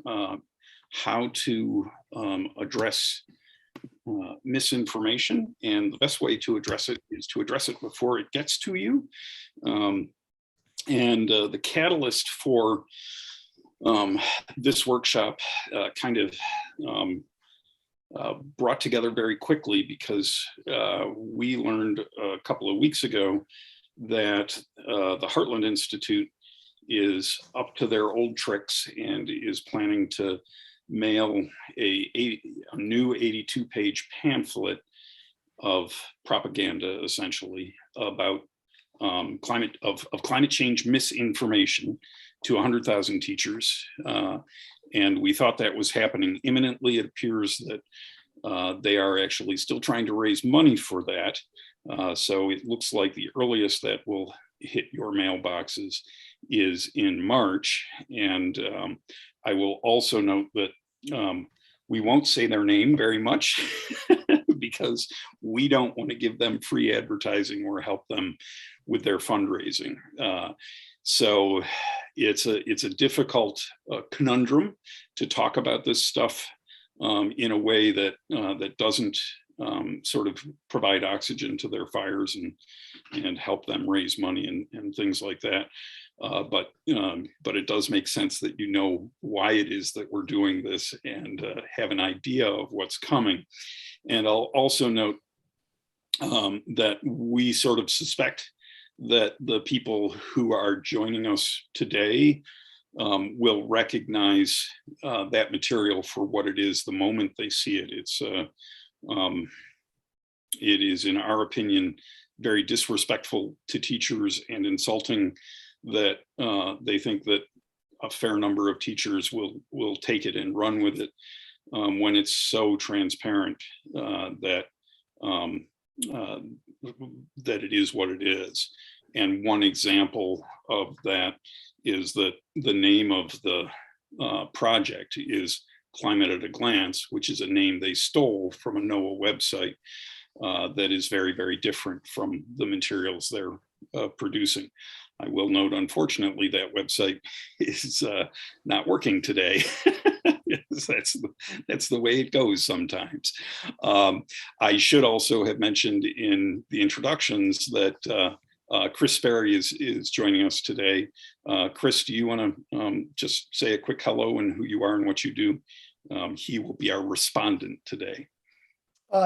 how to address misinformation, and the best way to address it is to address it before it gets to you. The catalyst for this workshop kind of brought together very quickly because we learned a couple of weeks ago that the Heartland Institute is up to their old tricks and is planning to mail a new 82-page pamphlet of propaganda, essentially, about climate change misinformation to 100,000 teachers. And we thought that was happening imminently. It appears that they are actually still trying to raise money for that. So it looks like the earliest that will hit your mailboxes is in March. And I will also note that we won't say their name very much because we don't want to give them free advertising or help them with their fundraising. So it's a difficult conundrum to talk about this stuff in a way that that doesn't sort of provide oxygen to their fires and help them raise money and things like that. But it does make sense that you know why it is that we're doing this and have an idea of what's coming. And I'll also note that we sort of suspect that the people who are joining us today will recognize that material for what it is the moment they see it. It is, in our opinion, very disrespectful to teachers and insulting that they think that a fair number of teachers will take it and run with it when it's so transparent that it is what it is. And one example of that is that the name of the project is Climate at a Glance, which is a name they stole from a NOAA website that is very, very different from the materials they're producing. I will note, unfortunately, that website is not working today. That's the way it goes sometimes. I should also have mentioned in the introductions that Chris Sperry is joining us today. Chris, do you want to just say a quick hello and who you are and what you do? He will be our respondent today.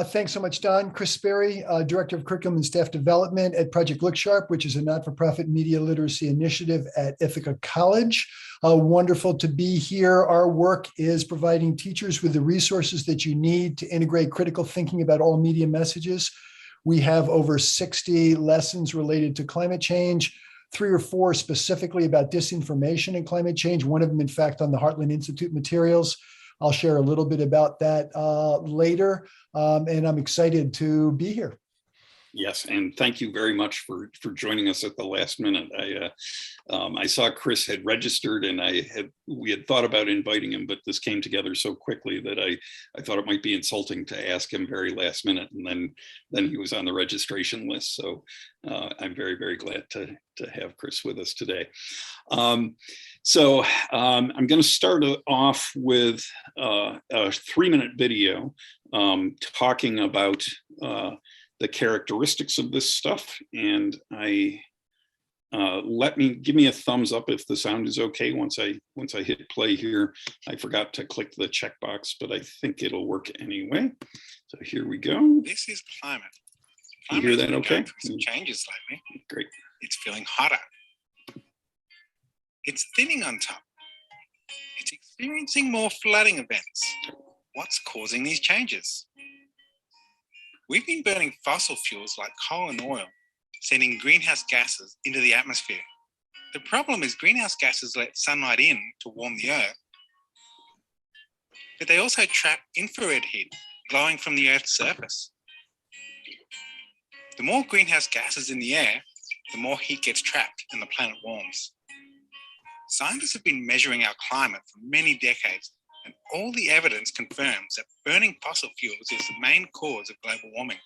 Thanks so much, Don. Chris Sperry, Director of Curriculum and Staff Development at Project Look Sharp, which is a not-for-profit media literacy initiative at Ithaca College. Wonderful to be here. Our work is providing teachers with the resources that you need to integrate critical thinking about all media messages. We have over 60 lessons related to climate change, 3 or 4 specifically about disinformation and climate change, one of them, in fact, on the Heartland Institute materials. I'll share a little bit about that later, and I'm excited to be here. Yes, and thank you very much for joining us at the last minute. I saw Chris had registered, and we had thought about inviting him, but this came together so quickly that I thought it might be insulting to ask him very last minute, and then he was on the registration list. So I'm very, very glad to have Chris with us today. So I'm going to start off with a 3-minute video talking about the characteristics of this stuff, and give me a thumbs up if the sound is okay once I hit play here. I forgot to click the checkbox, but I think it'll work anyway. So here we go. This is climate. You hear that okay? Some changes lately. Great. It's feeling hotter. It's thinning on top. It's experiencing more flooding events. What's causing these changes? We've been burning fossil fuels like coal and oil, sending greenhouse gases into the atmosphere. The problem is greenhouse gases let sunlight in to warm the Earth, but they also trap infrared heat glowing from the Earth's surface. The more greenhouse gases in the air, the more heat gets trapped and the planet warms. Scientists have been measuring our climate for many decades, and all the evidence confirms that burning fossil fuels is the main cause of global warming.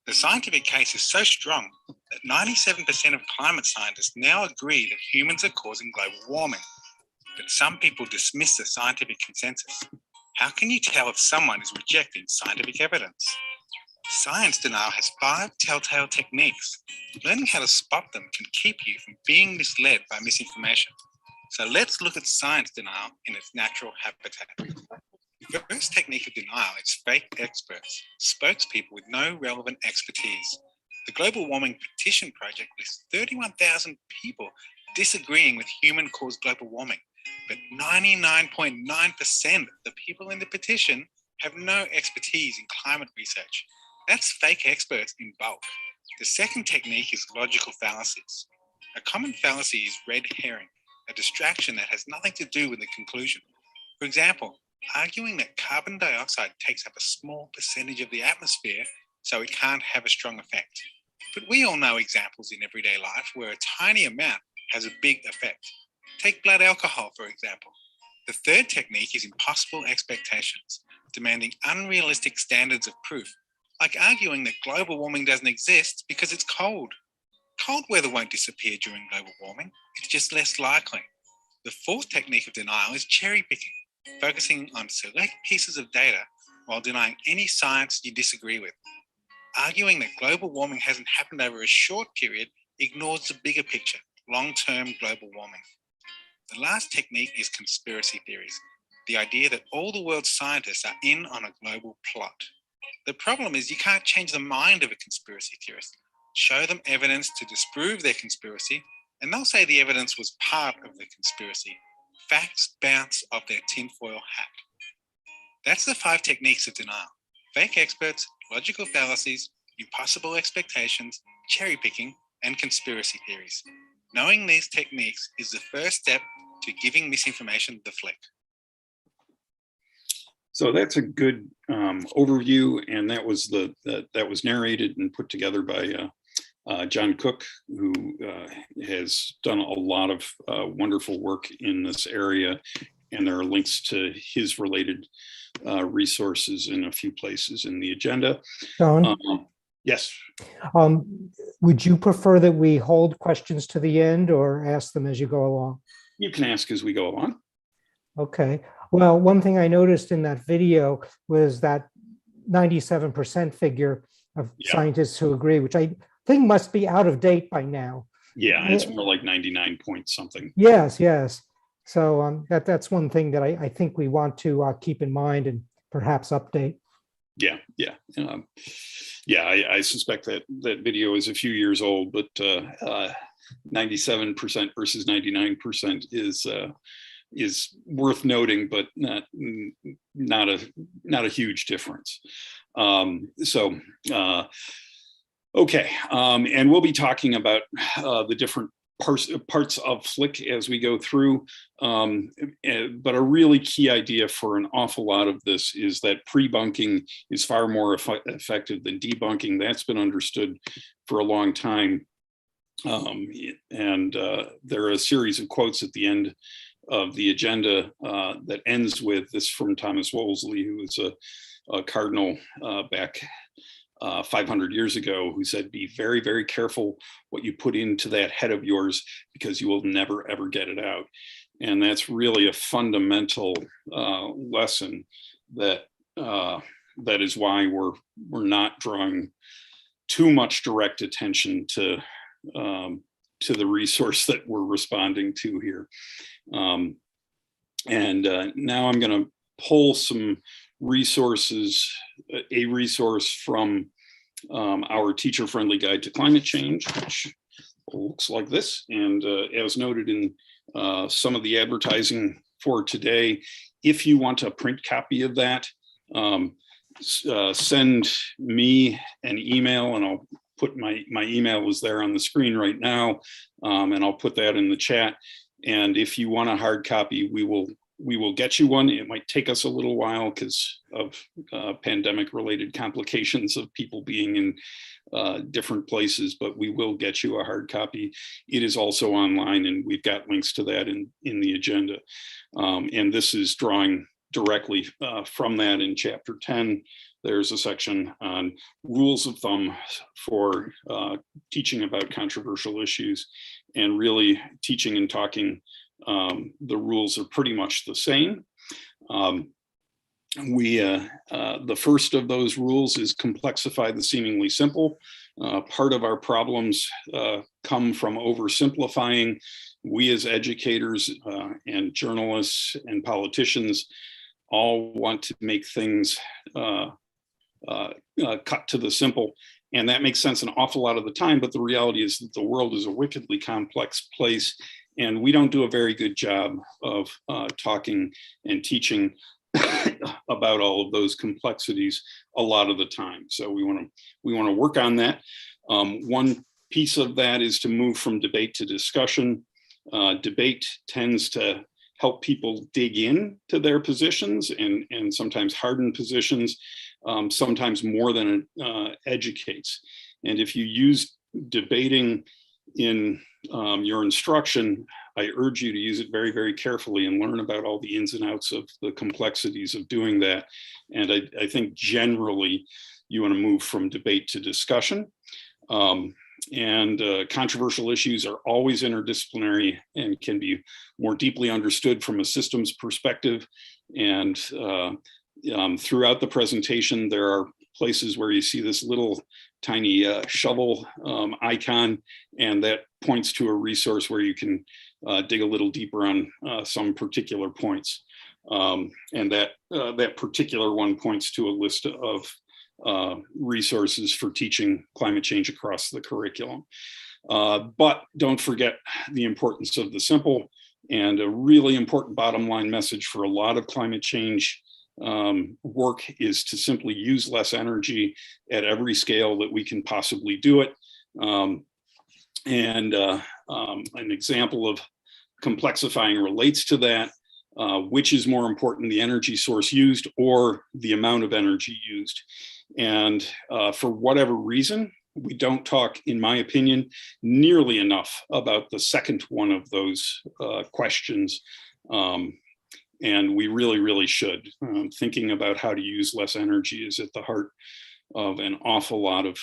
The scientific case is so strong that 97% of climate scientists now agree that humans are causing global warming. But some people dismiss the scientific consensus. How can you tell if someone is rejecting scientific evidence? Science denial has 5 telltale techniques. Learning how to spot them can keep you from being misled by misinformation. So let's look at science denial in its natural habitat. The first technique of denial is fake experts, spokespeople with no relevant expertise. The Global Warming Petition Project lists 31,000 people disagreeing with human-caused global warming, but 99.9% of the people in the petition have no expertise in climate research. That's fake experts in bulk. The second technique is logical fallacies. A common fallacy is red herring, a distraction that has nothing to do with the conclusion. For example, arguing that carbon dioxide takes up a small percentage of the atmosphere, so it can't have a strong effect. But we all know examples in everyday life where a tiny amount has a big effect. Take blood alcohol, for example. The third technique is impossible expectations, demanding unrealistic standards of proof, like arguing that global warming doesn't exist because it's cold. Cold weather won't disappear during global warming, it's just less likely. The fourth technique of denial is cherry picking, focusing on select pieces of data while denying any science you disagree with. Arguing that global warming hasn't happened over a short period ignores the bigger picture, long-term global warming. The last technique is conspiracy theories, the idea that all the world's scientists are in on a global plot. The problem is you can't change the mind of a conspiracy theorist. Show them evidence to disprove their conspiracy, and they'll say the evidence was part of the conspiracy. Facts bounce off their tinfoil hat. That's the 5 techniques of denial: fake experts, logical fallacies, impossible expectations, cherry picking, and conspiracy theories. Knowing these techniques is the first step to giving misinformation the flick. So that's a good overview, and that was narrated and put together by John Cook, who has done a lot of wonderful work in this area, and there are links to his related resources in a few places in the agenda. Don, yes. Would you prefer that we hold questions to the end or ask them as you go along? You can ask as we go along. Okay. Well, one thing I noticed in that video was that 97% figure of scientists who agree, which I think must be out of date by now. Yeah, it's more like 99 point something. Yes, yes. So that's one thing that I think we want to keep in mind and perhaps update. Yeah. I suspect that video is a few years old, but 97% versus 99% is worth noting, but not a huge difference. Okay, and we'll be talking about the different parts of Flick as we go through, but a really key idea for an awful lot of this is that prebunking is far more effective than debunking. That's been understood for a long time, and there are a series of quotes at the end of the agenda that ends with this from Thomas Wolseley, who was a cardinal back 500 years ago, who said, "Be very, very careful what you put into that head of yours, because you will never, ever get it out." And that's really a fundamental lesson that is why we're not drawing too much direct attention to the resource that we're responding to here. Now I'm going to pull some resources, a resource from our teacher-friendly guide to climate change, which looks like this. And as noted in some of the advertising for today, if you want a print copy of that, send me an email, and I'll put my email is there on the screen right now, and I'll put that in the chat. And if you want a hard copy, we will get you one. It might take us a little while because of pandemic related complications of people being in different places, but we will get you a hard copy. It is also online, and we've got links to that in the agenda. And this is drawing directly from that in chapter 10. There's a section on rules of thumb for teaching about controversial issues, and really teaching and talking the rules are pretty much the same. The first of those rules is complexify the seemingly simple. Part of our problems come from oversimplifying. We as educators and journalists and politicians all want to make things cut to the simple. And that makes sense an awful lot of the time, but the reality is that the world is a wickedly complex place, and we don't do a very good job of talking and teaching about all of those complexities a lot of the time. So we want to work on that. One piece of that is to move from debate to discussion. Debate tends to help people dig in to their positions and sometimes harden positions, sometimes more than it educates. And if you use debating in your instruction, I urge you to use it very, very carefully and learn about all the ins and outs of the complexities of doing that. And I think generally you want to move from debate to discussion. Controversial issues are always interdisciplinary and can be more deeply understood from a systems perspective. And throughout the presentation, there are places where you see this little tiny shovel icon, and that points to a resource where you can dig a little deeper on some particular points. And that particular one points to a list of resources for teaching climate change across the curriculum. But don't forget the importance of the simple, and a really important bottom line message for a lot of climate change work is to simply use less energy at every scale that we can possibly do it. An example of complexifying relates to that. Which is more important, the energy source used or the amount of energy used? And for whatever reason, we don't talk, in my opinion, nearly enough about the second one of those questions. And we really, really should. Thinking about how to use less energy is at the heart of an awful lot of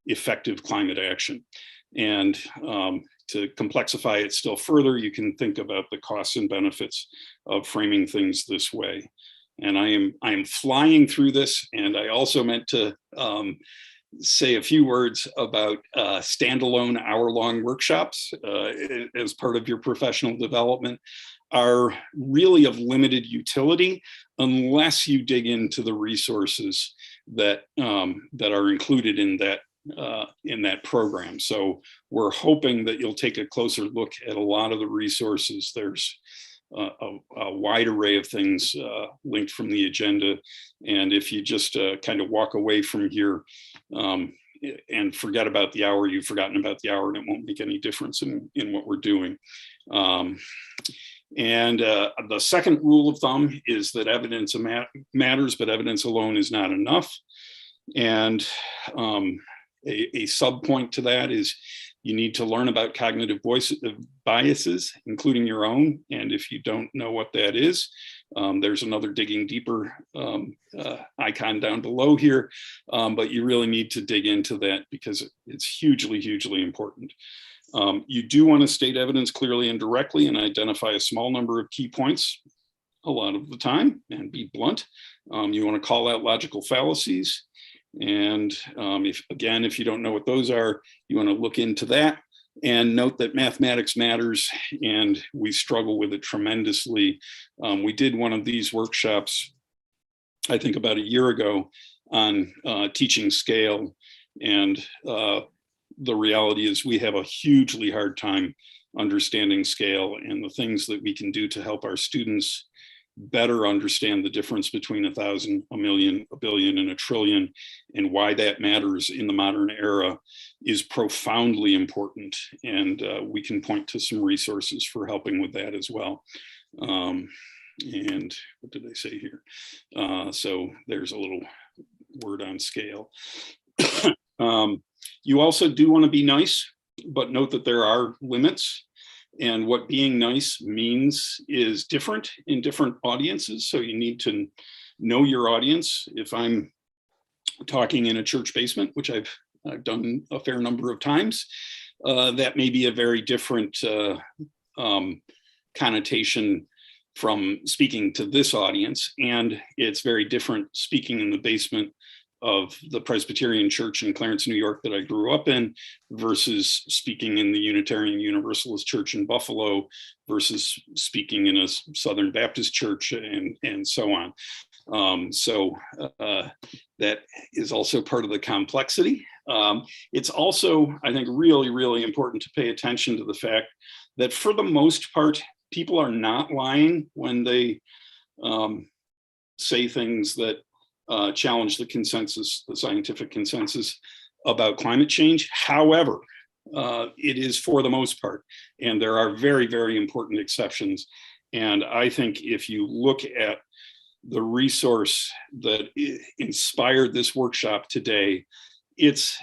effective climate action. And to complexify it still further, you can think about the costs and benefits of framing things this way. And I am flying through this, and I also meant to say a few words about standalone hour-long workshops as part of your professional development are really of limited utility unless you dig into the resources that are included in that program. So we're hoping that you'll take a closer look at a lot of the resources. There's a wide array of things linked from the agenda. And if you just kind of walk away from here and forget about the hour, you've forgotten about the hour, and it won't make any difference in what we're doing. The second rule of thumb is that evidence matters, but evidence alone is not enough. And a sub point to that is you need to learn about cognitive biases, including your own. And if you don't know what that is, there's another digging deeper icon down below here. But you really need to dig into that because it's hugely, hugely important. You do want to state evidence clearly and directly and identify a small number of key points a lot of the time and be blunt. You want to call out logical fallacies. And if you don't know what those are, you want to look into that and note that mathematics matters, and we struggle with it tremendously. We did one of these workshops, I think about a year ago, on teaching scale. And the reality is we have a hugely hard time understanding scale and the things that we can do to help our students better understand the difference between 1,000, a million, a billion, and a trillion, and why that matters in the modern era is profoundly important. And we can point to some resources for helping with that as well. And what did they say here? So there's a little word on scale. You also do want to be nice, but note that there are limits. And what being nice means is different in different audiences. So you need to know your audience. If I'm talking in a church basement, which I've done a fair number of times, that may be a very different connotation from speaking to this audience, and it's very different speaking in the basement of the Presbyterian Church in Clarence, New York that I grew up in versus speaking in the Unitarian Universalist Church in Buffalo versus speaking in a Southern Baptist church and so on. That is also part of the complexity. It's also, I think, really, really important to pay attention to the fact that for the most part, people are not lying when they say things that challenge the consensus, the scientific consensus about climate change. However, it is for the most part, and there are very, very important exceptions. And I think if you look at the resource that inspired this workshop today, it's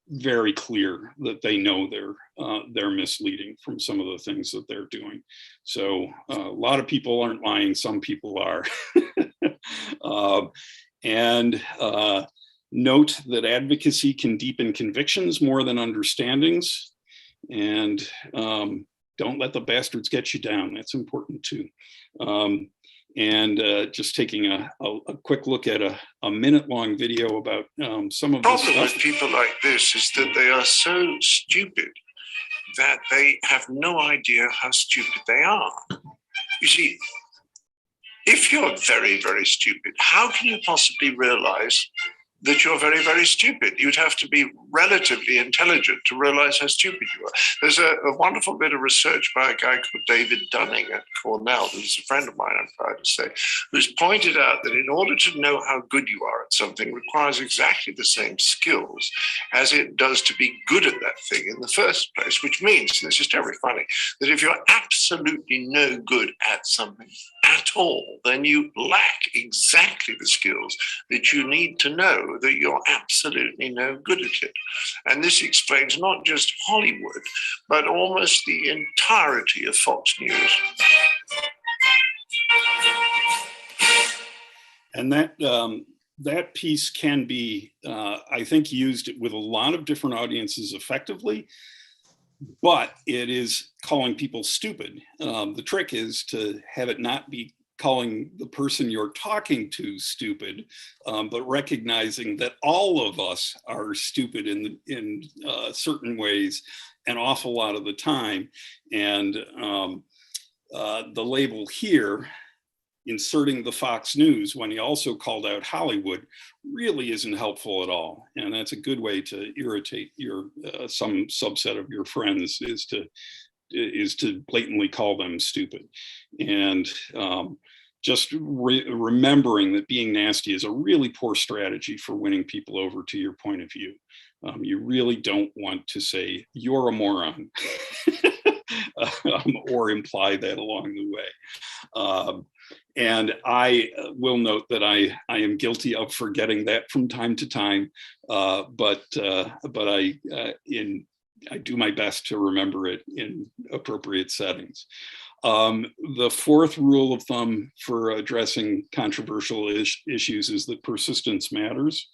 very clear that they know they're misleading from some of the things that they're doing. So a lot of people aren't lying, some people are. Note that advocacy can deepen convictions more than understandings, and don't let the bastards get you down. That's important too. Just taking a quick look at a minute-long video about some of the problem with people like this is that they are so stupid that they have no idea how stupid they are. You see, if you're very, very stupid, how can you possibly realize that you're very, very stupid? You'd have to be relatively intelligent to realize how stupid you are. There's a wonderful bit of research by a guy called David Dunning at Cornell, who's a friend of mine, I'm proud to say, who's pointed out that in order to know how good you are at something requires exactly the same skills as it does to be good at that thing in the first place, which means, and this is terribly funny, that if you're absolutely no good at something at all, then you lack exactly the skills that you need to know that you're absolutely no good at it. And this explains not just Hollywood, but almost the entirety of Fox News. And that piece can be, I think, used with a lot of different audiences effectively, but it is calling people stupid. The trick is to have it not be calling the person you're talking to stupid, but recognizing that all of us are stupid in certain ways an awful lot of the time. And the label here, inserting the Fox News when he also called out Hollywood, really isn't helpful at all. And that's a good way to irritate your some subset of your friends, is to blatantly call them stupid. And just remembering that being nasty is a really poor strategy for winning people over to your point of view. You really don't want to say you're a moron or imply that along the way. And I will note that I am guilty of forgetting that from time to time, but I do my best to remember it in appropriate settings. The fourth rule of thumb for addressing controversial issues is that persistence matters.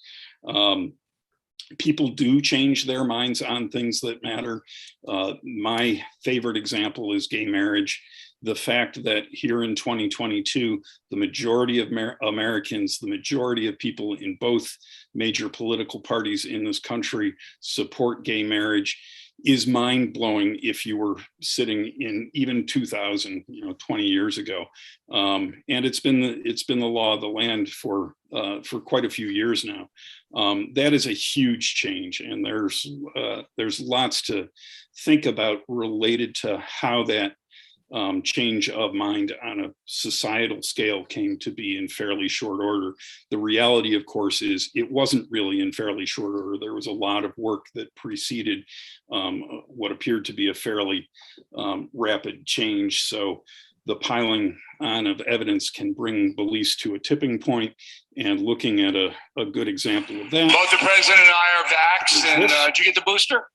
People do change their minds on things that matter. My favorite example is gay marriage. The fact that here in 2022, the majority of Americans, the majority of people in both major political parties in this country support gay marriage is mind-blowing if you were sitting in even 2000, 20 years ago. And it's been the law of the land for quite a few years now. That is a huge change, and there's lots to think about related to how that change of mind on a societal scale came to be in fairly short order. The reality, of course, is it wasn't really in fairly short order. There was a lot of work that preceded what appeared to be a fairly rapid change. So the piling on of evidence can bring beliefs to a tipping point, and looking at a good example of that. Both the president and I are vaxxed, and did you get the booster?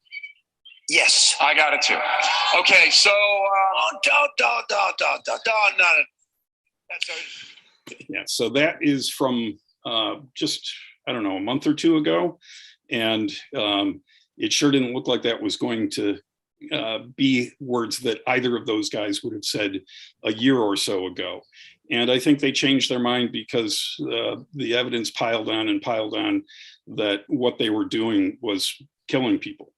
Yes. I got it too. Okay, so yeah, so that is from just, I don't know, a month or two ago, and it sure didn't look like that was going to be words that either of those guys would have said a year or so ago. And I think they changed their mind because the evidence piled on and piled on that what they were doing was killing people.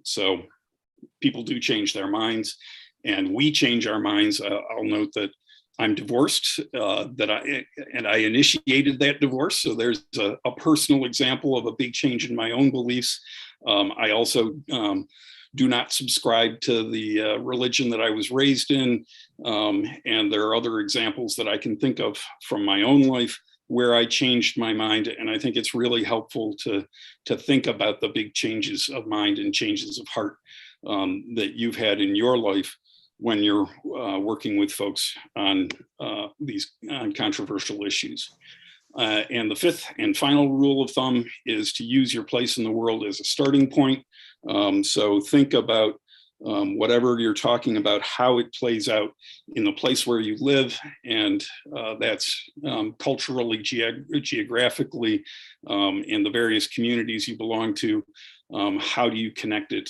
So people do change their minds, and we change our minds. I'll note that I'm divorced, I initiated that divorce. So there's a personal example of a big change in my own beliefs. I also do not subscribe to the religion that I was raised in. And there are other examples that I can think of from my own life where I changed my mind. And I think it's really helpful to think about the big changes of mind and changes of heart that you've had in your life when you're working with folks on these controversial issues. And the fifth and final rule of thumb is to use your place in the world as a starting point. So think about whatever you're talking about, how it plays out in the place where you live, and that's culturally, geographically, in the various communities you belong to. How do you connect it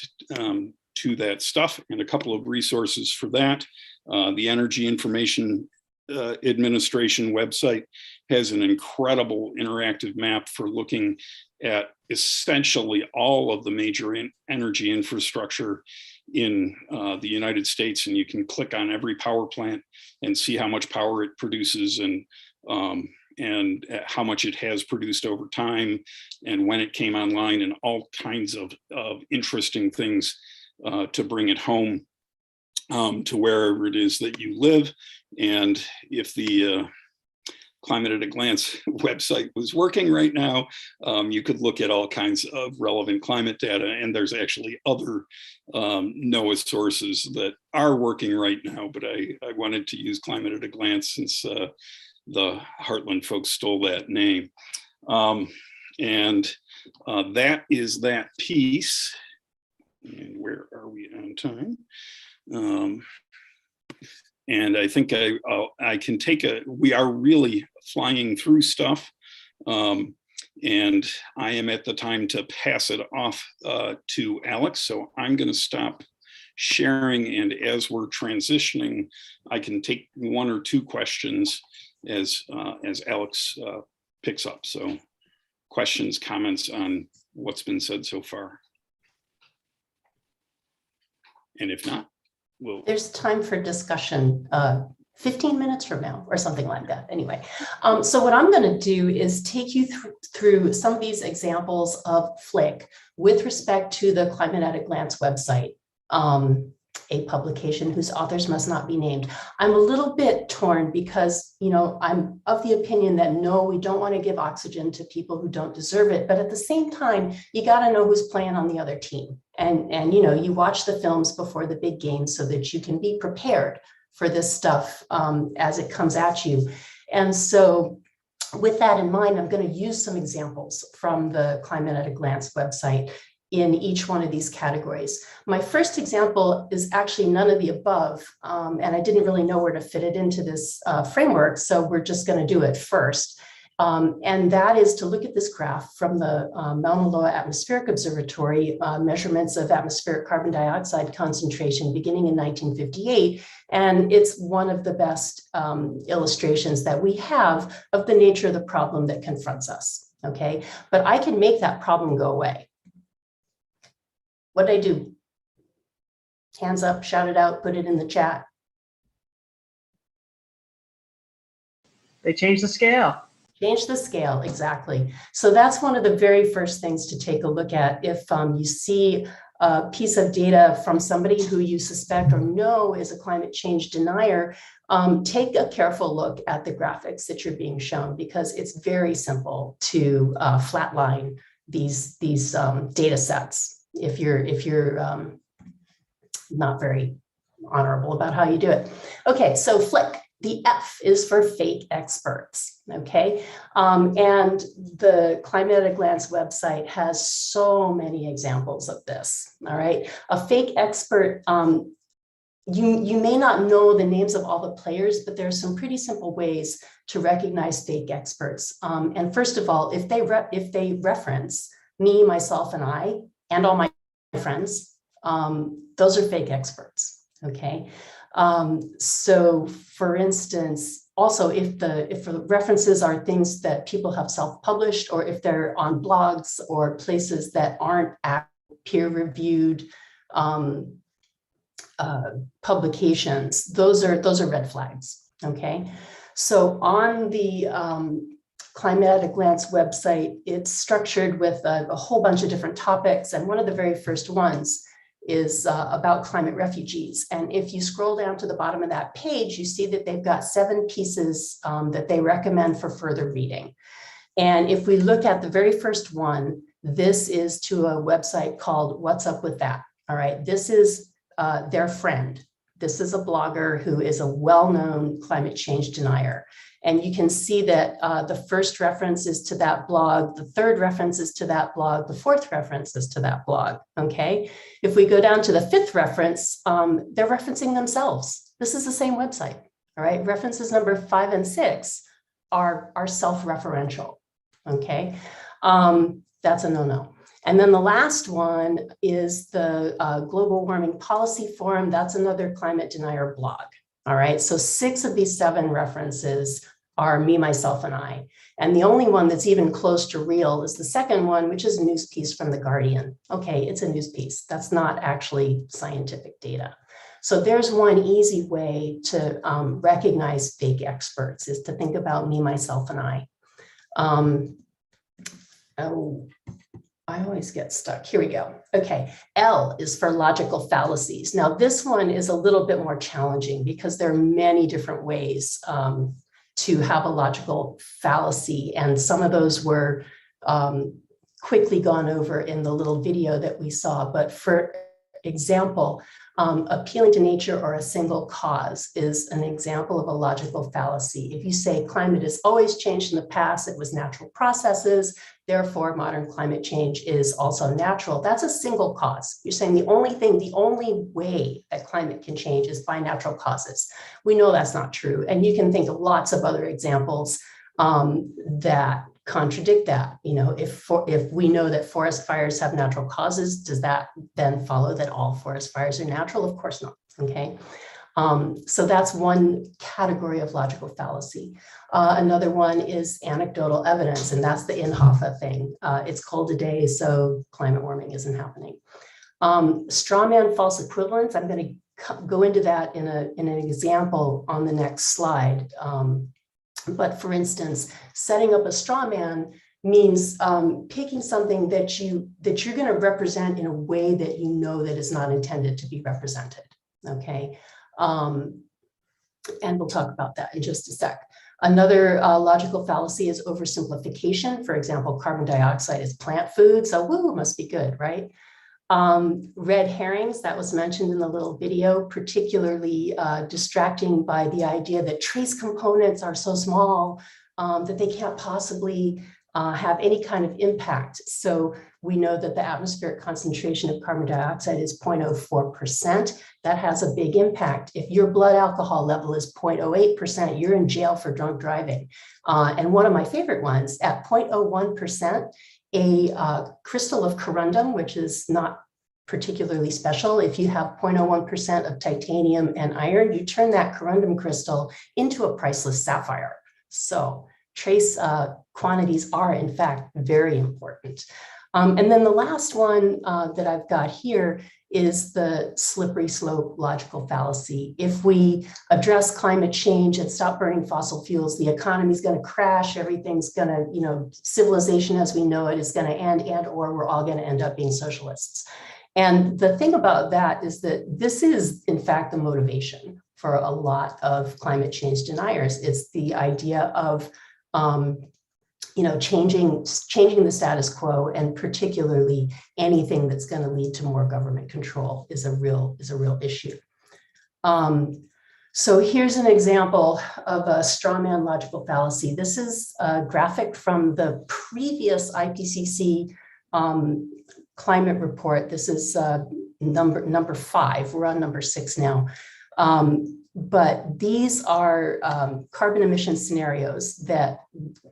to that stuff? And a couple of resources for that. The Energy Information Administration website has an incredible interactive map for looking at essentially all of the major energy infrastructure in the United States, and you can click on every power plant and see how much power it produces and how much it has produced over time and when it came online, and all kinds of interesting things to bring it home to wherever it is that you live. And if the Climate at a Glance website was working right now, you could look at all kinds of relevant climate data. And there's actually other NOAA sources that are working right now, but I wanted to use Climate at a Glance since the Heartland folks stole that name. And that is that piece. And where are we on time? And I think I can take we are really flying through stuff. And I am at the time to pass it off to Alex. So I'm going to stop sharing. And as we're transitioning, I can take one or two questions as Alex picks up. So questions, comments on what's been said so far. And if not, there's time for discussion 15 minutes from now or something like that. Anyway, so what I'm going to do is take you through some of these examples of FLIC with respect to the Climate at a Glance website, a publication whose authors must not be named. I'm a little bit torn because, I'm of the opinion that no, we don't want to give oxygen to people who don't deserve it. But at the same time, you got to know who's playing on the other team. And you watch the films before the big game so that you can be prepared for this stuff as it comes at you. And so with that in mind, I'm going to use some examples from the Climate at a Glance website in each one of these categories. My first example is actually none of the above, and I didn't really know where to fit it into this framework, so we're just going to do it first. And that is to look at this graph from the Mauna Loa Atmospheric Observatory, measurements of atmospheric carbon dioxide concentration beginning in 1958. And it's one of the best illustrations that we have of the nature of the problem that confronts us, okay? But I can make that problem go away. What did I do? Hands up, shout it out, put it in the chat. They changed the scale. Change the scale, exactly. So that's one of the very first things to take a look at if you see a piece of data from somebody who you suspect or know is a climate change denier. Take a careful look at the graphics that you're being shown, because it's very simple to flatline these data sets if you're not very honorable about how you do it. Okay, so FLIC. The F is for fake experts, okay? And the Climate at a Glance website has so many examples of this, all right? A fake expert, you may not know the names of all the players, but there are some pretty simple ways to recognize fake experts. And first of all, if they reference me, myself, and I, and all my friends, those are fake experts, okay? So for instance, also if the references are things that people have self-published, or if they're on blogs or places that aren't peer-reviewed publications, those are red flags, okay? So on the Climate at a Glance website, it's structured with a whole bunch of different topics. And one of the very first ones is about climate refugees. And if you scroll down to the bottom of that page, you see that they've got 7 pieces that they recommend for further reading. And if we look at the very first one, this is to a website called What's Up With That? All right, this is their friend. This is a blogger who is a well-known climate change denier. And you can see that the first reference is to that blog, the third reference is to that blog, the fourth reference is to that blog, okay? If we go down to the 5th reference, they're referencing themselves. This is the same website, all right? References number 5 and 6 are self-referential, okay? That's a no-no. And then the last one is the Global Warming Policy Forum. That's another climate denier blog. All right, so 6 of these 7 references are me, myself, and I. And the only one that's even close to real is the second one, which is a news piece from The Guardian. Okay, it's a news piece. That's not actually scientific data. So there's one easy way to recognize fake experts, is to think about me, myself, and I. I always get stuck. Here we go. Okay, L is for logical fallacies. Now, this one is a little bit more challenging because there are many different ways to have a logical fallacy. And some of those were quickly gone over in the little video that we saw. But for example, appealing to nature or a single cause is an example of a logical fallacy. If you say climate has always changed in the past, it was natural processes, therefore modern climate change is also natural, that's a single cause. You're saying the only way that climate can change is by natural causes. We know that's not true. And you can think of lots of other examples that contradict that. You know, if we know that forest fires have natural causes, does that then follow that all forest fires are natural? Of course not, okay? So that's one category of logical fallacy. Another one is anecdotal evidence, and that's the Inhofe thing. It's cold today, so climate warming isn't happening. Straw man false equivalence, I'm going to go into that in an example on the next slide. But for instance, setting up a straw man means picking something that you're going to represent in a way that you know that is not intended to be represented, okay? And we'll talk about that in just a sec. Another logical fallacy is oversimplification. For example, carbon dioxide is plant food, so woo, must be good, right? Red herrings, that was mentioned in the little video, particularly distracting by the idea that trace components are so small that they can't possibly have any kind of impact. So we know that the atmospheric concentration of carbon dioxide is 0.04%. That has a big impact. If your blood alcohol level is 0.08%, you're in jail for drunk driving. And one of my favorite ones, at 0.01%, a crystal of corundum, which is not particularly special. If you have 0.01% of titanium and iron, you turn that corundum crystal into a priceless sapphire. So trace quantities are in fact very important. And then the last one that I've got here is the slippery slope logical fallacy. If we address climate change and stop burning fossil fuels, the economy is going to crash, everything's going to, you know, civilization as we know it is going to end, and or we're all going to end up being socialists. And the thing about that is that this is in fact the motivation for a lot of climate change deniers. It's the idea of you know, changing the status quo, and particularly anything that's going to lead to more government control is a real issue. So here's an example of a straw man logical fallacy. This is a graphic from the previous IPCC climate report. This is number 5. We're on number 6 now. But these are carbon emission scenarios that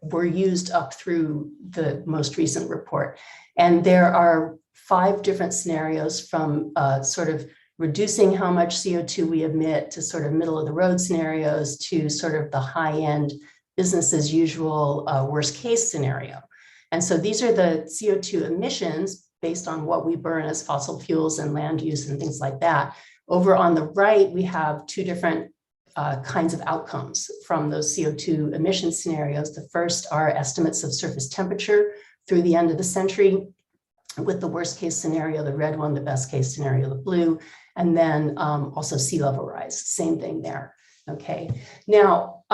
were used up through the most recent report. And there are 5 different scenarios from sort of reducing how much CO2 we emit to sort of middle of the road scenarios to sort of the high end business as usual worst case scenario. And so these are the CO2 emissions based on what we burn as fossil fuels and land use and things like that. Over on the right, we have 2 different kinds of outcomes from those CO2 emission scenarios. The first are estimates of surface temperature through the end of the century, with the worst case scenario, the red one, the best case scenario, the blue, and then also sea level rise, same thing there. Okay, now,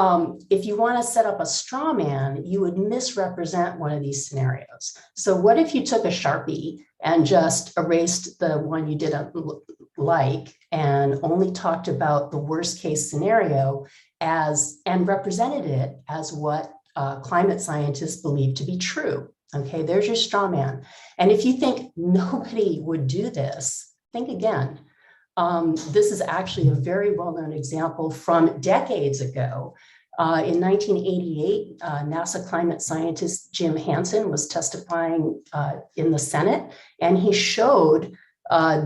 if you want to set up a straw man, you would misrepresent one of these scenarios. So what if you took a Sharpie and just erased the one you didn't like and only talked about the worst case scenario and represented it as what climate scientists believe to be true? Okay, there's your straw man. And if you think nobody would do this, think again. This is actually a very well-known example from decades ago. In 1988, NASA climate scientist Jim Hansen was testifying in the Senate, and he showed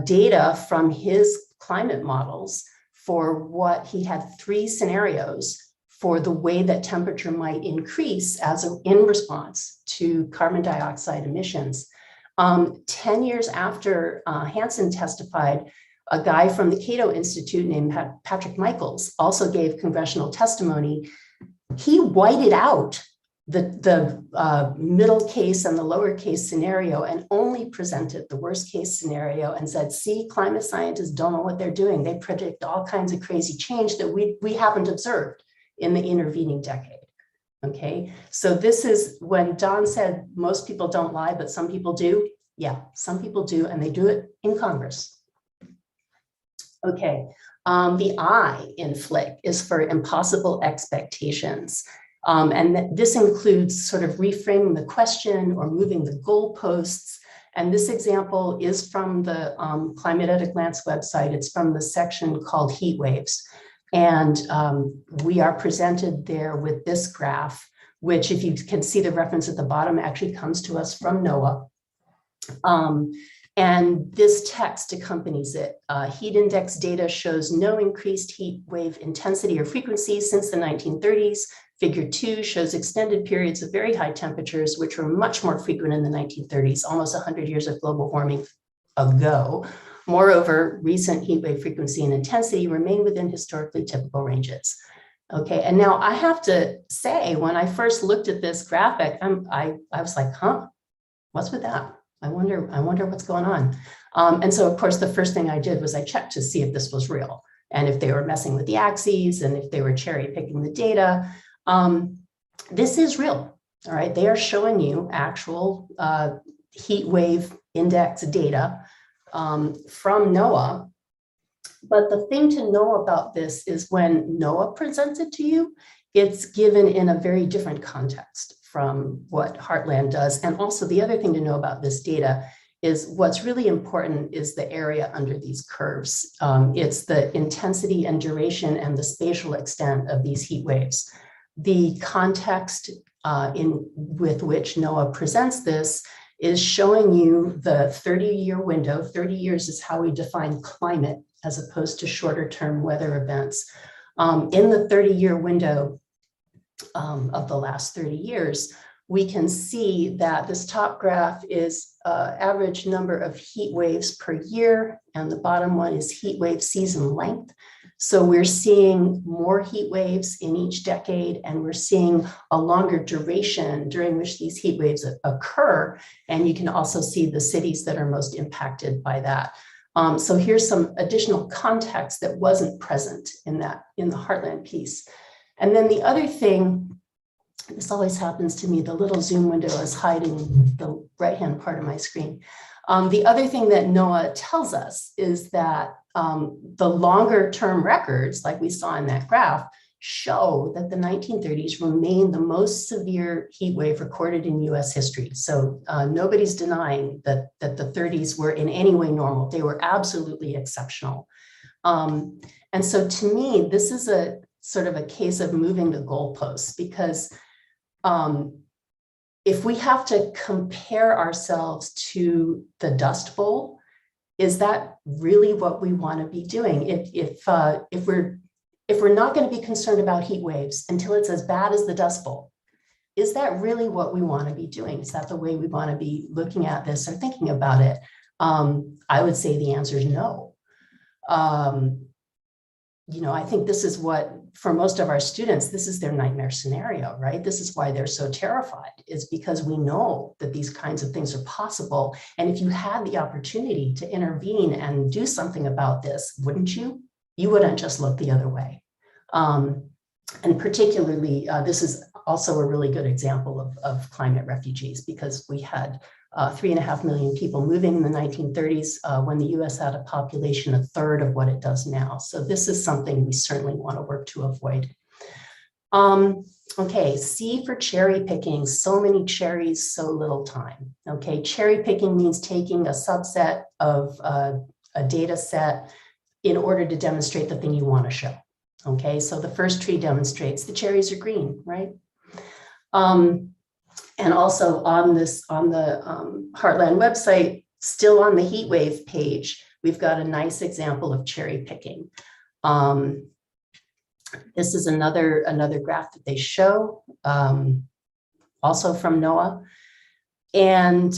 data from his climate models for what he had 3 scenarios for the way that temperature might increase in response to carbon dioxide emissions. 10 years after Hansen testified, a guy from the Cato Institute named Patrick Michaels also gave congressional testimony. He whited out the middle case and the lower case scenario and only presented the worst case scenario and said, see, climate scientists don't know what they're doing. They predict all kinds of crazy change that we haven't observed in the intervening decade. Okay, so this is when Don said most people don't lie, but some people do. Yeah, some people do, and they do it in Congress. Okay, the I in FLIC is for impossible expectations. And this includes sort of reframing the question or moving the goalposts. And this example is from the Climate at a Glance website. It's from the section called Heat Waves. And we are presented there with this graph, which, if you can see the reference at the bottom, actually comes to us from NOAA. And this text accompanies it. Heat index data shows no increased heat wave intensity or frequency since the 1930s. Figure 2 shows extended periods of very high temperatures, which were much more frequent in the 1930s, almost 100 years of global warming ago. Moreover, recent heat wave frequency and intensity remain within historically typical ranges. Okay, and now I have to say, when I first looked at this graphic, I was like, huh, what's with that? I wonder what's going on. And so, of course, the first thing I did was I checked to see if this was real and if they were messing with the axes and if they were cherry picking the data. This is real, all right? They are showing you actual heat wave index data from NOAA. But the thing to know about this is when NOAA presents it to you, it's given in a very different context from what Heartland does. And also the other thing to know about this data is what's really important is the area under these curves. It's the intensity and duration and the spatial extent of these heat waves. The context with which NOAA presents this is showing you the 30-year window. 30 years is how we define climate as opposed to shorter term weather events. In the 30-year window of the last 30 years, we can see that this top graph is average number of heat waves per year, and the bottom one is heat wave season length. So we're seeing more heat waves in each decade, and we're seeing a longer duration during which these heat waves occur. And you can also see the cities that are most impacted by that. So here's some additional context that wasn't present in the Heartland piece. And then the other thing, this always happens to me, the little zoom window is hiding the right-hand part of my screen. The other thing that NOAA tells us is that the longer term records, like we saw in that graph, show that the 1930s remain the most severe heat wave recorded in US history. So nobody's denying that the 30s were in any way normal. They were absolutely exceptional. And so to me, this is a sort of a case of moving the goalposts, because if we have to compare ourselves to the Dust Bowl, is that really what we want to be doing? If we're not going to be concerned about heat waves until it's as bad as the Dust Bowl, is that really what we want to be doing? Is that the way we want to be looking at this or thinking about it? I would say the answer is no. I think this is what, for most of our students, this is their nightmare scenario, right? This is why they're so terrified, is because we know that these kinds of things are possible. And if you had the opportunity to intervene and do something about this, wouldn't you? You wouldn't just look the other way. And particularly, this is also a really good example of climate refugees, because we had 3.5 million people moving in the 1930s when the US had a population a third of what it does now. So this is something we certainly want to work to avoid. Okay, C for cherry picking. So many cherries, so little time. Okay, cherry picking means taking a subset of a data set in order to demonstrate the thing you want to show. Okay, so the first tree demonstrates the cherries are green, right? And also on the Heartland website, still on the Heatwave page, we've got a nice example of cherry picking. This is another graph that they show, also from NOAA. And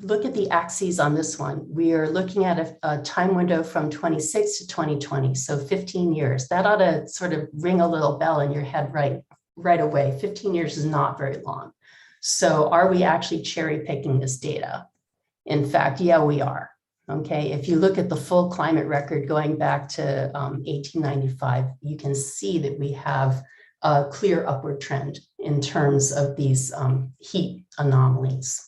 look at the axes on this one. We are looking at a time window from 26 to 2020, so 15 years. That ought to sort of ring a little bell in your head right away. 15 years is not very long. So are we actually cherry picking this data? In fact, yeah, we are. Okay, if you look at the full climate record going back to 1895, you can see that we have a clear upward trend in terms of these heat anomalies.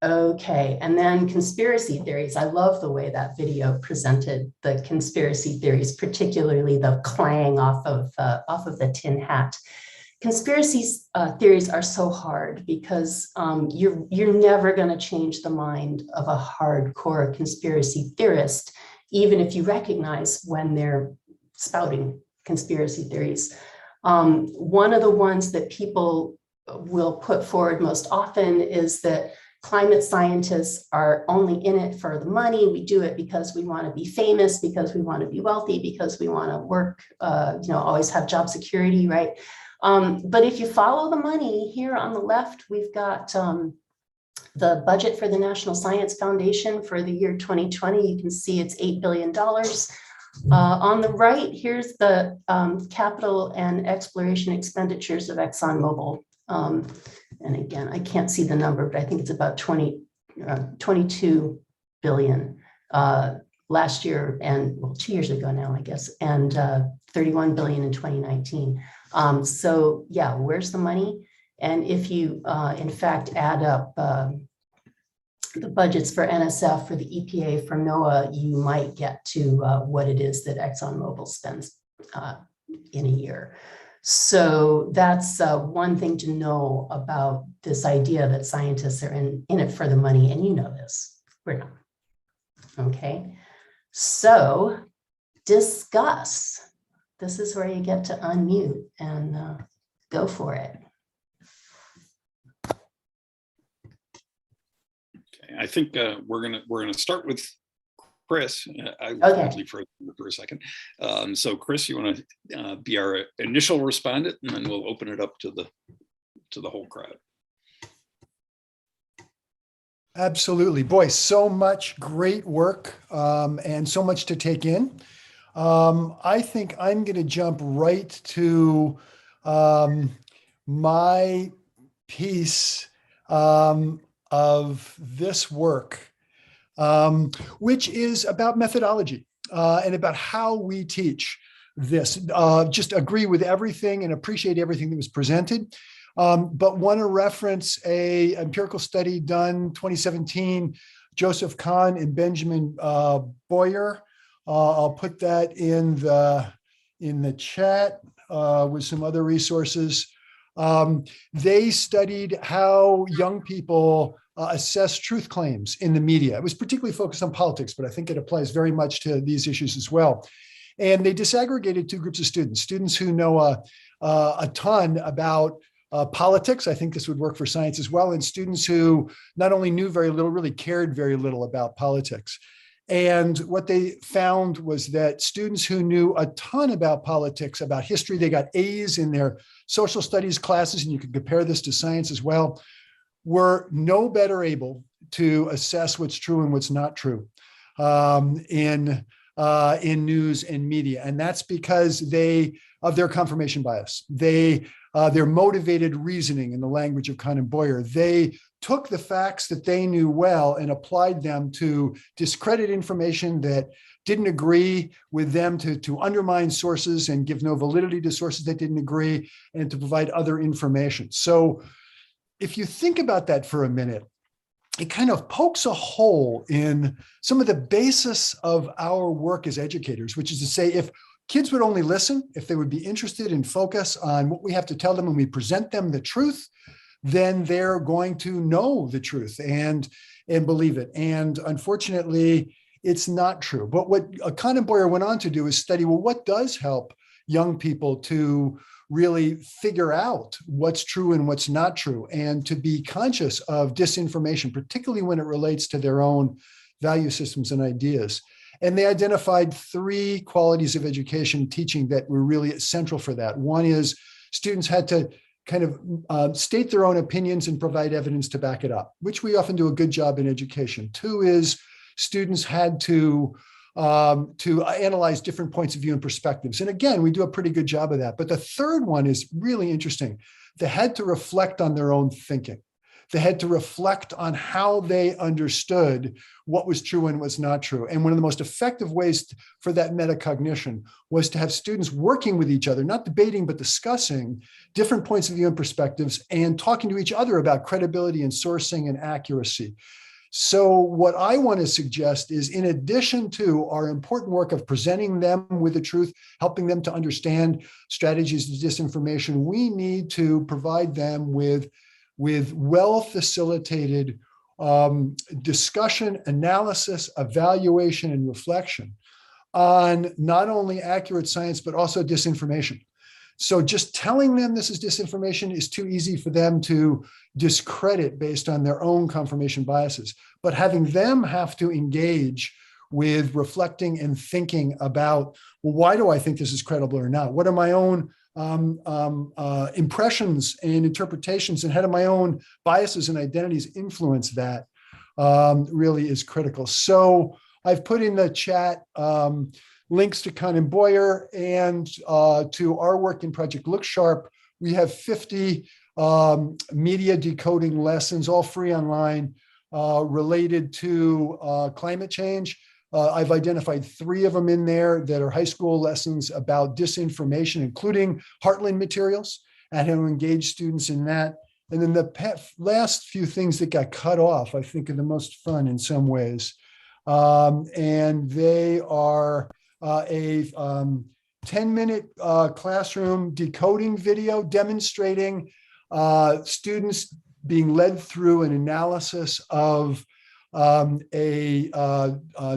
Okay, and then conspiracy theories. I love the way that video presented the conspiracy theories, particularly the clang off of the tin hat. Conspiracy theories are so hard because you're never going to change the mind of a hardcore conspiracy theorist, even if you recognize when they're spouting conspiracy theories. One of the ones that people will put forward most often is that climate scientists are only in it for the money. We do it because we want to be famous, because we want to be wealthy, because we want to work, always have job security, right? But if you follow the money, here on the left, we've got the budget for the National Science Foundation for the year 2020. You can see it's $8 billion. On the right, here's the capital and exploration expenditures of ExxonMobil. And again, I can't see the number, but I think it's about 22 billion last year, and well, 2 years ago now, I guess, and 31 billion in 2019. So yeah, where's the money? And if you, in fact, add up the budgets for NSF, for the EPA, for NOAA, you might get to what it is that ExxonMobil spends in a year. So that's one thing to know about this idea that scientists are in it for the money, and you know this, we're not. Okay, so discuss. This is where you get to unmute and go for it. Okay, I think we're gonna start with Chris. I Okay. leave for a second. So Chris, you want to be our initial respondent, and then we'll open it up to the whole crowd. Absolutely. Boy, so much great work and so much to take in. I think I'm going to jump right to my piece of this work, which is about methodology and about how we teach this. Just agree with everything and appreciate everything that was presented. But want to reference a empirical study done 2017, Joseph Kahn and Benjamin Boyer. I'll put that in the chat with some other resources. They studied how young people assess truth claims in the media. It was particularly focused on politics, but I think it applies very much to these issues as well. And they disaggregated two groups of students who know a ton about politics. I think this would work for science as well, and students who not only knew very little, really cared very little about politics. And what they found was that students who knew a ton about politics, about history, they got A's in their social studies classes, and you can compare this to science as well, were no better able to assess what's true and what's not true in news and media. And that's because of their confirmation bias. Their motivated reasoning, in the language of Kahn and Boyer, they took the facts that they knew well and applied them to discredit information that didn't agree with them, to undermine sources and give no validity to sources that didn't agree, and to provide other information. So if you think about that for a minute, it kind of pokes a hole in some of the basis of our work as educators, which is to say, if kids would only listen, if they would be interested and focus on what we have to tell them when we present them the truth, then they're going to know the truth and believe it. And unfortunately, it's not true. But what Kahn and Boyer went on to do is study, well, what does help young people to really figure out what's true and what's not true, and to be conscious of disinformation, particularly when it relates to their own value systems and ideas. And they identified 3 qualities of education teaching that were really central for that. One is students had to kind of state their own opinions and provide evidence to back it up, which we often do a good job in education. 2 is students had to analyze different points of view and perspectives. And again, we do a pretty good job of that. But the 3rd one is really interesting. They had to reflect on their own thinking. They had to reflect on how they understood what was true and was not true. And one of the most effective ways for that metacognition was to have students working with each other, not debating, but discussing different points of view and perspectives, and talking to each other about credibility and sourcing and accuracy. So what I want to suggest is, in addition to our important work of presenting them with the truth, helping them to understand strategies of disinformation, we need to provide them with well-facilitated discussion, analysis, evaluation, and reflection on not only accurate science, but also disinformation. So just telling them this is disinformation is too easy for them to discredit based on their own confirmation biases. But having them have to engage with reflecting and thinking about, well, why do I think this is credible or not? What are my own impressions and interpretations, and how do my own biases and identities influence that, really is critical. So I've put in the chat links to Kahn and Boyer and to our work in Project Look Sharp. We have 50 media decoding lessons, all free online, related to climate change. I've identified 3 of them in there that are high school lessons about disinformation, including Heartland materials, and how to engage students in that. And then the last few things that got cut off, I think, are the most fun in some ways. And they are a 10-minute classroom decoding video demonstrating students being led through an analysis of a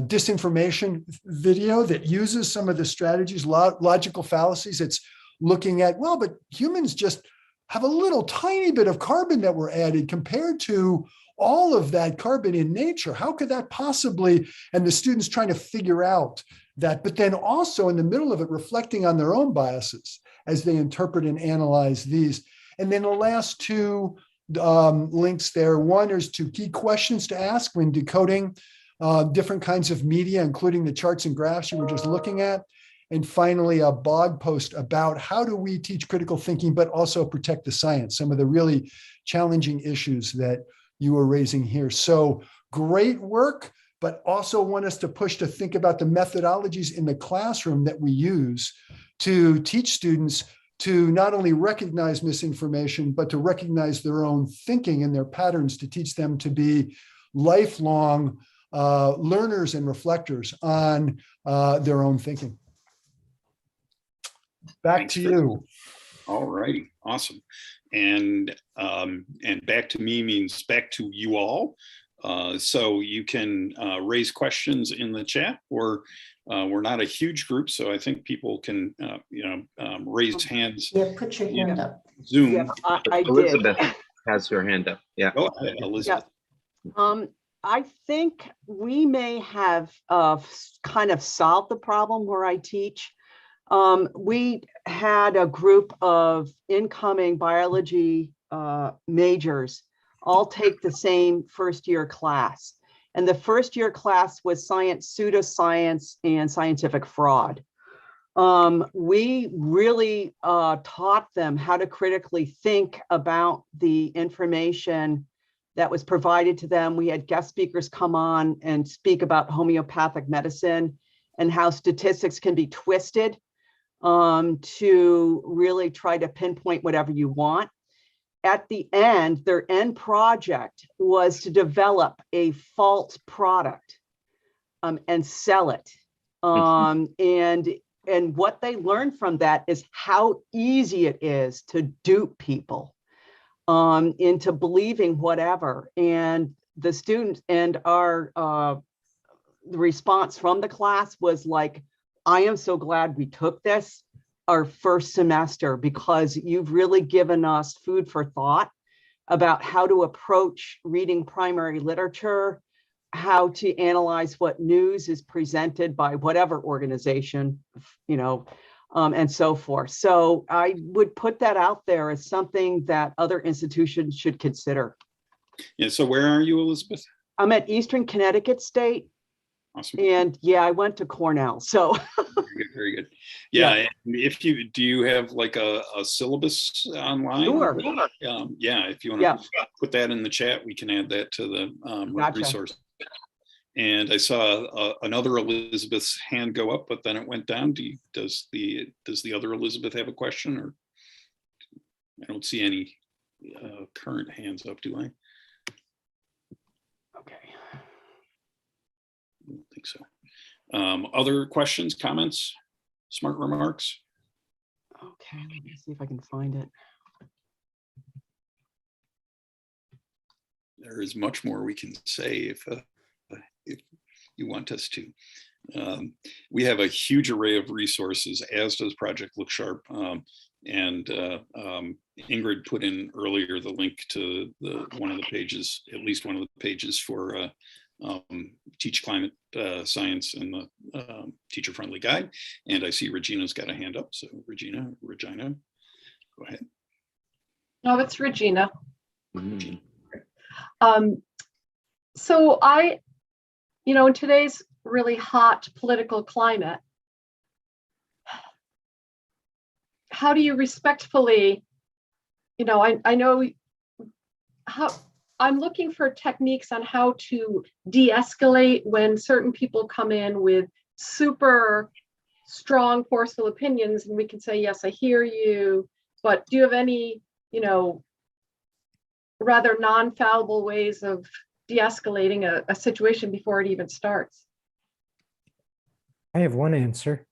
disinformation video that uses some of the strategies, logical fallacies. It's looking at, well, but humans just have a little tiny bit of carbon that were added compared to all of that carbon in nature. How could that possibly? And the students trying to figure out that, but then also in the middle of it, reflecting on their own biases as they interpret and analyze these. And then the last 2 links there. One is 2 key questions to ask when decoding different kinds of media, including the charts and graphs you were just looking at. And finally, a blog post about how do we teach critical thinking, but also protect the science, some of the really challenging issues that you were raising here. So great work, but also want us to push to think about the methodologies in the classroom that we use to teach students to not only recognize misinformation, but to recognize their own thinking and their patterns, to teach them to be lifelong learners and reflectors on their own thinking. Back to you. All right, awesome. And back to me means back to you all. So you can raise questions in the chat, or we're not a huge group, so I think people can raise hands. Yeah, put your hand up. Zoom. Yeah, I did. Elizabeth has her hand up. Yeah. Go ahead, Elizabeth. I think we may have kind of solved the problem where I teach. We had a group of incoming biology majors all take the same first year class. And the first year class was science, pseudoscience, and scientific fraud. We really taught them how to critically think about the information that was provided to them. We had guest speakers come on and speak about homeopathic medicine and how statistics can be twisted to really try to pinpoint whatever you want. At the end, their end project was to develop a false product and sell it. And what they learned from that is how easy it is to dupe people into believing whatever. And the students and the response from the class was like, I am so glad we took this our first semester, because you've really given us food for thought about how to approach reading primary literature, how to analyze what news is presented by whatever organization, you know, and so forth. So I would put that out there as something that other institutions should consider. Yeah, so where are you, Elizabeth? I'm at Eastern Connecticut State. Awesome. And yeah, I went to Cornell, so. Very good, very good. Yeah, yeah. Do you have like a syllabus online? Sure. Yeah, if you want to put that in the chat, we can add that to the Gotcha. resource. And I saw another Elizabeth's hand go up, but then it went down. Does the other Elizabeth have a question? Or I don't see any current hands up, do I? Okay. I don't think so. Other questions, comments, smart remarks? Okay, let me see if I can find it. There is much more we can say if you want us to. We have a huge array of resources, as does Project Look Sharp. And Ingrid put in earlier the link to one of the pages, at least one of the pages for Teach Climate Science and the Teacher-Friendly Guide. And I see Regina's got a hand up. So Regina, go ahead. No, it's Regina. Regina. So in today's really hot political climate, how do you respectfully, I know how I'm looking for techniques on how to de-escalate when certain people come in with super strong, forceful opinions, and we can say, yes, I hear you, but do you have any, rather non-fallible ways of de-escalating a situation before it even starts? I have one answer.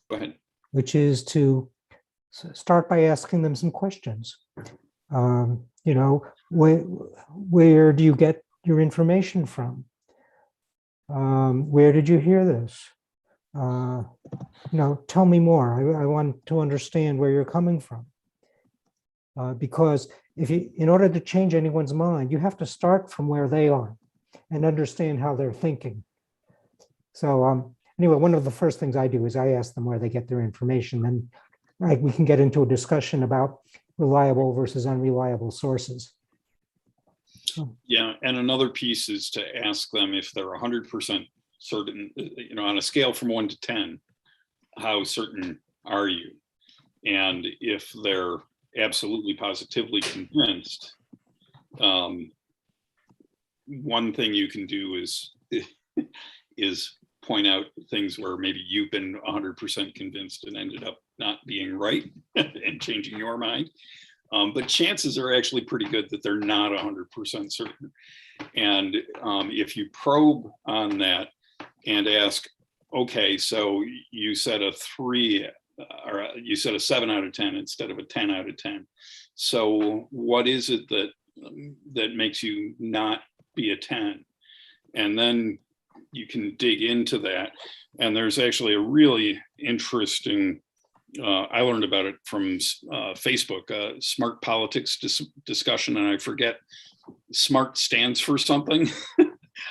Go ahead. Which is to start by asking them some questions. Where do you get your information from? Where did you hear this? Tell me more. I want to understand where you're coming from. Because in order to change anyone's mind, you have to start from where they are and understand how they're thinking. So anyway, one of the first things I do is I ask them where they get their information, and we can get into a discussion about reliable versus unreliable sources. Yeah, and another piece is to ask them if they're 100% certain, on a scale from 1 to 10, how certain are you? And if they're absolutely positively convinced, one thing you can do is point out things where maybe you've been 100% convinced and ended up not being right and changing your mind. But chances are actually pretty good that they're not 100% certain. And if you probe on that and ask, okay, so you said a 3 or you said a 7 out of 10 instead of a 10 out of 10. So what is it that makes you not be a 10? And then you can dig into that. And there's actually a really interesting I learned about it from Facebook, smart politics discussion, and I forget SMART stands for something.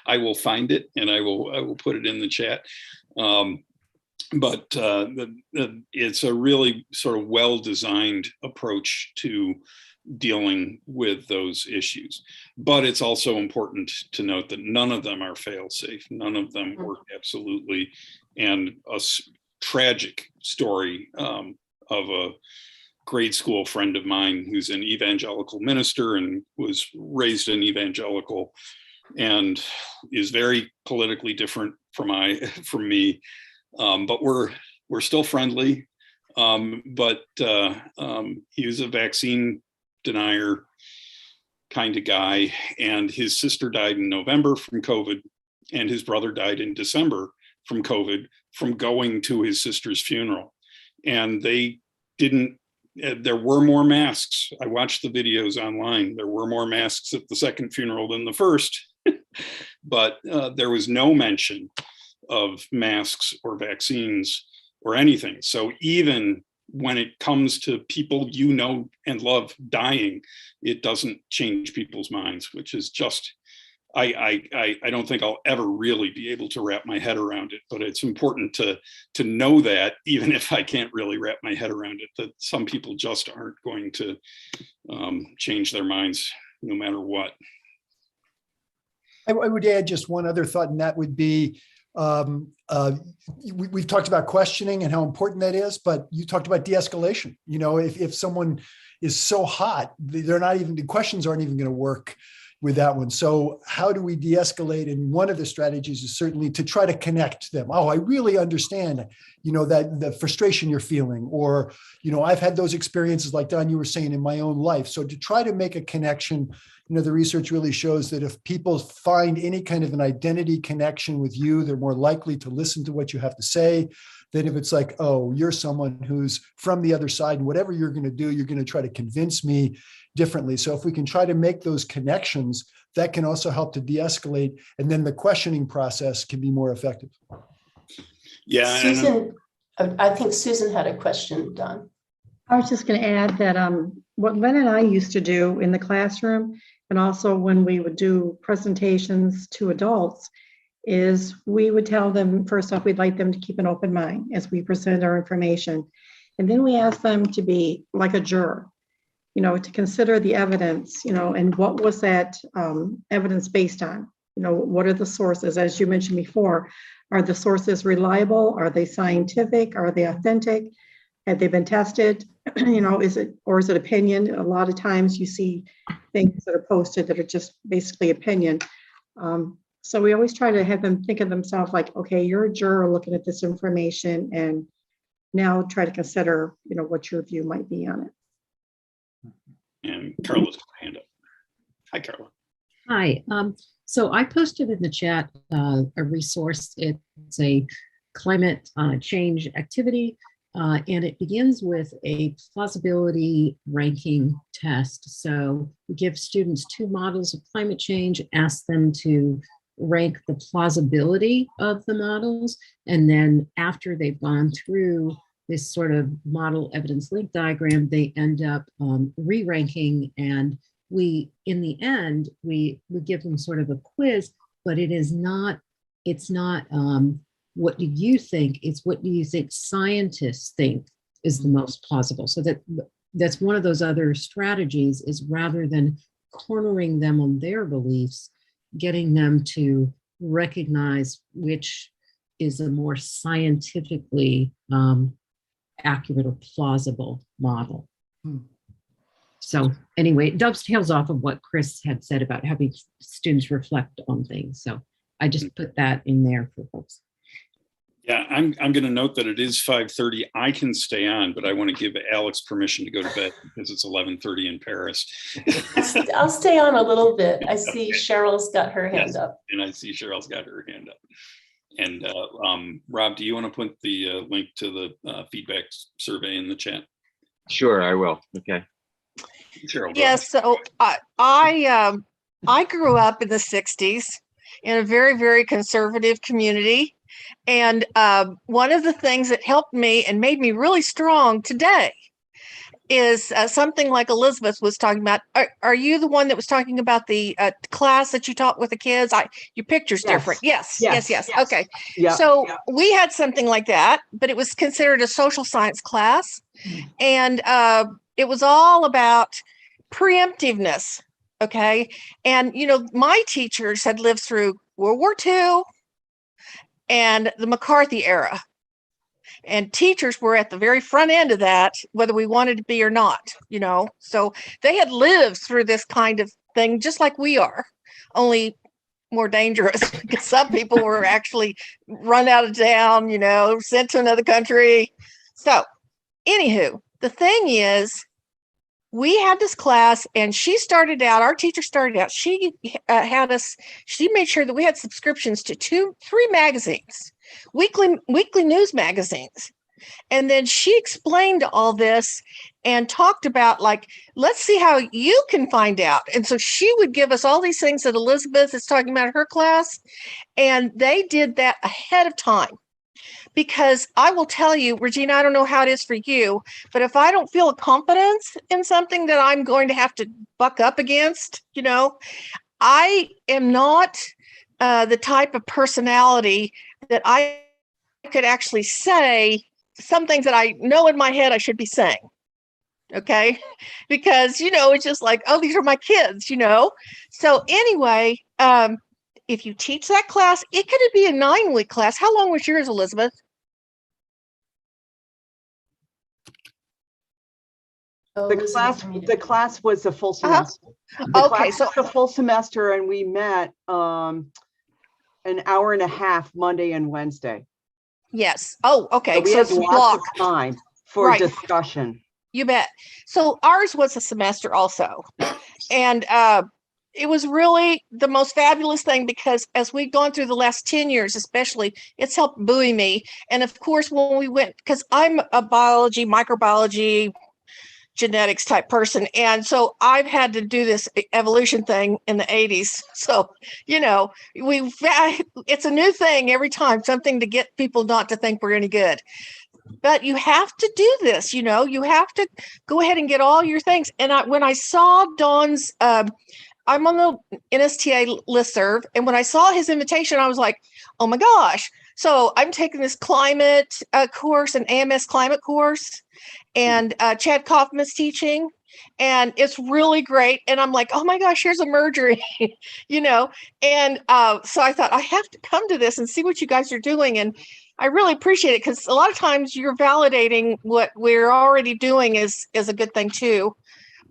I will find it and I will put it in the chat. But it's a really sort of well-designed approach to dealing with those issues. But it's also important to note that none of them are fail-safe. None of them work absolutely. And a tragic story of a grade school friend of mine who's an evangelical minister and was raised an evangelical and is very politically different from me. But we're still friendly. But he was a vaccine denier kind of guy, and his sister died in November from COVID, and his brother died in December from COVID from going to his sister's funeral. And they didn't. There were more masks. I watched the videos online. There were more masks at the second funeral than the first, but there was no mention of masks or vaccines or anything. So even when it comes to people you know and love dying, it doesn't change people's minds, which is just, I don't think I'll ever really be able to wrap my head around it, but it's important to know that, even if I can't really wrap my head around it, that some people just aren't going to change their minds no matter what. I would add just one other thought, and that would be, we've talked about questioning and how important that is, but you talked about de-escalation. You know, if someone is so hot, the questions aren't even going to work with that one. So how do we de-escalate? And one of the strategies is certainly to try to connect them. Oh, I really understand, you know, that the frustration you're feeling, or, you know, I've had those experiences like Don, you were saying, in my own life. So to try to make a connection, you know, the research really shows that if people find any kind of an identity connection with you, they're more likely to listen to what you have to say than if it's like, oh, you're someone who's from the other side, and whatever you're going to do, you're going to try to convince me differently. So if we can try to make those connections, that can also help to de-escalate, and then the questioning process can be more effective. Yeah, Susan, I think Susan had a question, Don. I was just going to add that what Len and I used to do in the classroom, and also when we would do presentations to adults, is we would tell them, first off, we'd like them to keep an open mind as we present our information. And then we ask them to be like a juror, you know, to consider the evidence, you know, and what was that evidence based on? You know, what are the sources? As you mentioned before, are the sources reliable? Are they scientific? Are they authentic? Have they been tested? You know, is it opinion? A lot of times you see things that are posted that are just basically opinion. So we always try to have them think of themselves like, okay, you're a juror looking at this information, and now try to consider, you know, what your view might be on it. And Carla's got a hand up. Hi, Carla. Hi. So I posted in the chat a resource. It's a climate change activity, and it begins with a plausibility ranking test. So we give students 2 models of climate change, ask them to rank the plausibility of the models, and then after they've gone through this sort of model evidence link diagram, they end up re-ranking, and we, in the end, we give them sort of a quiz, but it's not what do you think, it's what do you think scientists think is the most plausible. So that's one of those other strategies, is rather than cornering them on their beliefs, getting them to recognize which is a more scientifically accurate or plausible model. So anyway, it dovetails off of what Chris had said about having students reflect on things. So I just put that in there for folks. Yeah, I'm going to note that it is 5:30. I can stay on, but I want to give Alex permission to go to bed because it's 11:30 in Paris. I'll stay on a little bit. I see Cheryl's got her hand up. And I see Cheryl's got her hand up. And Rob, do you want to put the link to the feedback survey in the chat? Sure, I will. Okay. Cheryl, Yes, so I grew up in the 60s, in a very, very conservative community. And one of the things that helped me and made me really strong today is something like Elizabeth was talking about. Are you the one that was talking about the class that you taught with the kids? Your picture's different. Yes. Okay. Yeah. So we had something like that, but it was considered a social science class. And it was all about preemptiveness. Okay. And, you know, my teachers had lived through World War II and the McCarthy era. And teachers were at the very front end of that, whether we wanted to be or not, you know. So they had lived through this kind of thing just like we are, only more dangerous because some people were actually run out of town, you know, sent to another country. So anywho, the thing is, we had this class and she started out, our teacher started out, she had us, she made sure that we had subscriptions to 3 magazines, weekly news magazines. And then she explained all this and talked about, like, let's see how you can find out. And so she would give us all these things that Elizabeth is talking about in her class. And they did that ahead of time. Because I will tell you, Regina, I don't know how it is for you, but if I don't feel a confidence in something that I'm going to have to buck up against, you know, I am not the type of personality that I could actually say some things that I know in my head I should be saying. Okay. Because, you know, it's just like, oh, these are my kids, you know? So anyway, if you teach that class, it could be a 9-week class. How long was yours, Elizabeth? The class was a full semester. Okay, so a full semester, and we met an hour and a half Monday and Wednesday. Yes. Oh, okay. So we had lots of time for discussion. You bet. So ours was a semester also, and it was really the most fabulous thing because as we've gone through the last 10 years, especially, it's helped buoy me. And of course, when we went, because I'm a biology, microbiology, genetics type person. And so I've had to do this evolution thing in the 80s. So, you know, it's a new thing every time, something to get people not to think we're any good. But you have to do this, you know, you have to go ahead and get all your things. And when I saw Don's, I'm on the NSTA listserv, and when I saw his invitation, I was like, oh my gosh. So I'm taking this climate course, an AMS climate course, and Chad Kaufman's teaching, and it's really great. And I'm like, oh my gosh, here's a merger, you know? And so I thought I have to come to this and see what you guys are doing. And I really appreciate it because a lot of times you're validating what we're already doing is a good thing too.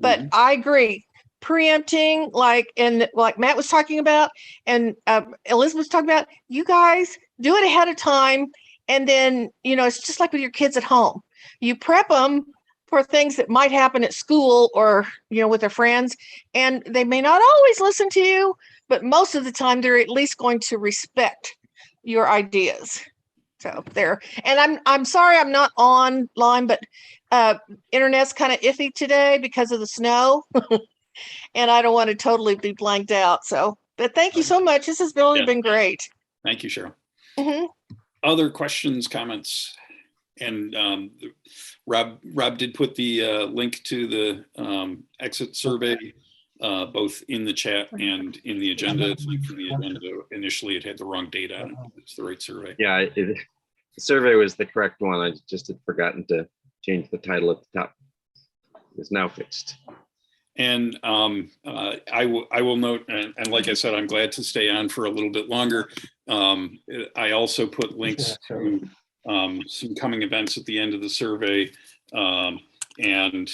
But I agree. Preempting, like Matt was talking about, and Elizabeth was talking about, you guys do it ahead of time. And then, you know, it's just like with your kids at home. You prep them for things that might happen at school or, you know, with their friends, and they may not always listen to you, but most of the time they're at least going to respect your ideas. So there. And I'm sorry I'm not online, but internet's kind of iffy today because of the snow. And I don't want to totally be blanked out. So, but thank you so much. This has really been great. Thank you, Cheryl. Other questions, comments? And Rob did put the link to the exit survey both in the chat and in the agenda. It's linked from the agenda. Initially, it had the wrong date on it. It's the right survey. Yeah, the survey was the correct one. I just had forgotten to change the title at the top. It's now fixed. And I will note, and like I said, I'm glad to stay on for a little bit longer. I also put links to some coming events at the end of the survey, and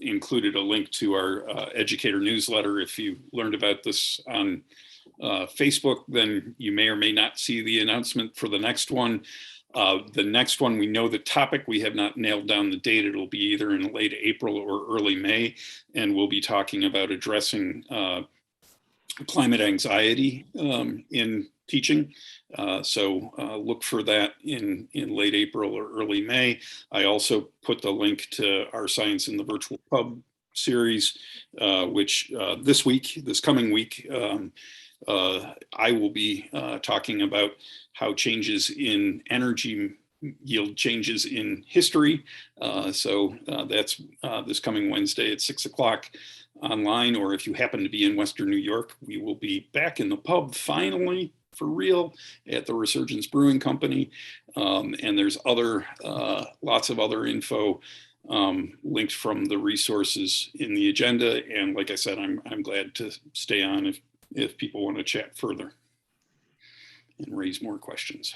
included a link to our Educator newsletter. If you learned about this on Facebook, then you may or may not see the announcement for the next one. The next one, we know the topic. We have not nailed down the date. It'll be either in late April or early May, and we'll be talking about addressing climate anxiety in teaching. So look for that in late April or early May. I also put the link to our Science in the Virtual Pub series, which this coming week, I will be talking about how changes in energy yield changes in history. So that's this coming Wednesday at 6 o'clock online, or if you happen to be in Western New York, we will be back in the pub finally for real at the Resurgence Brewing Company. And there's lots of other info linked from the resources in the agenda. And like I said, I'm glad to stay on if people want to chat further and raise more questions.